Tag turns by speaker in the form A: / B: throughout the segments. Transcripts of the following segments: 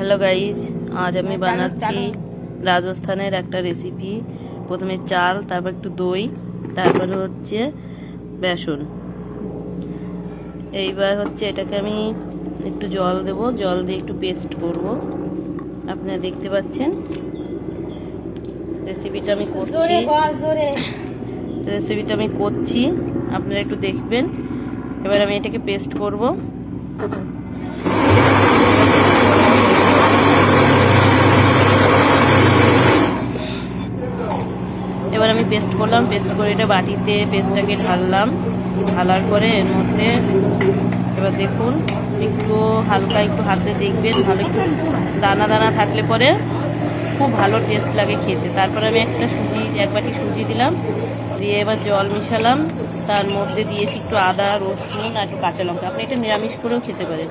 A: Hello guys, আজ আমি বানাচ্ছি রাজস্থানের একটা রেসিপি। প্রথমে চাল, তারপর একটু দই, তারপরে হচ্ছে বেসন। এইবার হচ্ছে এটাকে আমি একটু জল দেব, জল দিয়ে একটু পেস্ট করব। আপনারা দেখতে পাচ্ছেন রেসিপিটা আমি করছি, আপনারা একটু দেখবেন। এবার আমি এটাকে পেস্ট করব। এবার আমি পেস্ট করলাম, পেস্ট করে এটা বাটিতে পেস্টটাকে ঢালার পরে এর মধ্যে এবার দেখুন একটু হালকা একটু হাতে দেখবেন, ভালো একটু দানা দানা থাকলে পরে খুব ভালো টেস্ট লাগে খেতে। তারপরে আমি এক বাটি সুজি দিলাম, দিয়ে এবার জল মিশালাম, তার মধ্যে দিয়েছি একটু আদা, রসুন আর একটু কাঁচা লঙ্কা। আপনি এটা নিরামিষ করেও খেতে পারেন,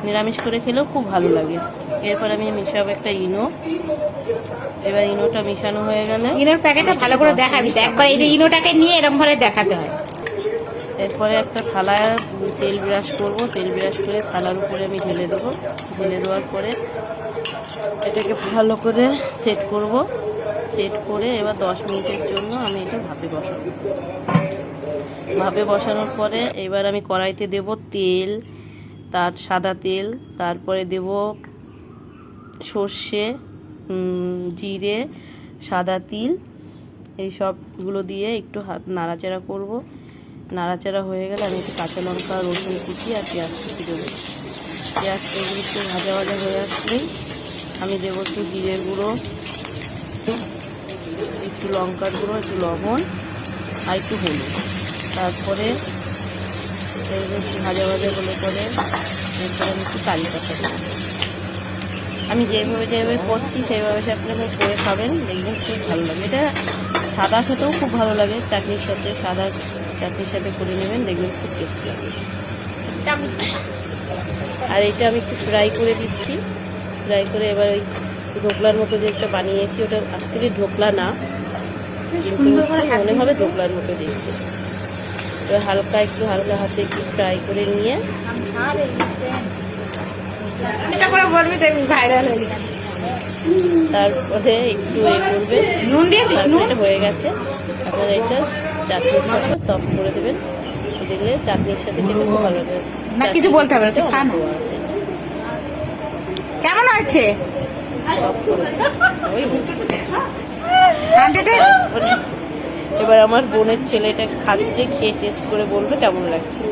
A: নিরামিষ করে খেলেও খুব ভালো লাগে। এরপর আমি মিশাবো একটা ইনো। এবার ইনোটা মিশানো হয়ে গেলে
B: ইনোর প্যাকেটটা ভালো করে দেখাবি, একবার এই যে ইনোটাকে নিয়ে এরকম ভাবে দেখাতে হয়।
A: এরপরে একটা থালায় তেল ব্রাশ করব, তেল ব্রাশ করে থালার উপরে আমি ঢেলে দেবো। ঢেলে দেওয়ার পরে এটাকে ভালো করে সেট করব। সেট করে এবার 10 মিনিটের জন্য আমি এটা ভাপে বসাবো। ভাপে বসানোর পরে এবার আমি কড়াইতে দেব তেল, তার সাদা তেল, তারপরে দেব সর্ষে, জিরে, সাদা তিল, এই সবগুলো দিয়ে একটু নাড়াচাড়া করব। নাড়াচাড়া হয়ে গেলে আমি একটু কাঁচা লঙ্কা, রসুন কুচি আর পেঁয়াজ কুচি দেবো। পেঁয়াজ এগুলো একটু ভাজা ভাজা হয়ে আসলেই আমি দেবো একটু জিরের গুঁড়ো, একটু লঙ্কার গুঁড়ো, একটু লবণ আর একটু হলুদ। তারপরে এগুলো একটু ভাজা ভাজা হলে পরে এরপরে আমি একটু কারি পাতা দেবো। আমি যেভাবে করছি সেইভাবে আপনারা করে খাবেন, দেখবেন খুব ভালো লাগে। এটা সাদা খেতেও খুব ভালো লাগে, চাটনির সাথে, সাদা চাটনির সাথে করে নেবেন, দেখবেন খুব টেস্টি লাগে। আর এটা আমি একটু ফ্রাই করে দিচ্ছি। ফ্রাই করে এবার ওই ঢোকলার মতো যে একটা বানিয়েছি, ওটা অ্যাকচুয়ালি ঢোকলা না, মনে হবে ঢোকলার মতো দেখতে। এবার হালকা হাতে একটু ফ্রাই করে নিয়ে তারপরে একটু করবে, এটা হয়ে গেছে। আপনারা এটা চাটনির সাথে সার্ভ করে দেবেন, দেখলে চাটনির সাথে খেতে খুব ভালো লাগে।
B: না কিছু বলতে হবে না, কেমন হয়েছে?
A: এবার আমার বোনের ছেলেটা খাচ্ছে, খেয়ে টেস্ট করে বলবে কেমন লাগছে।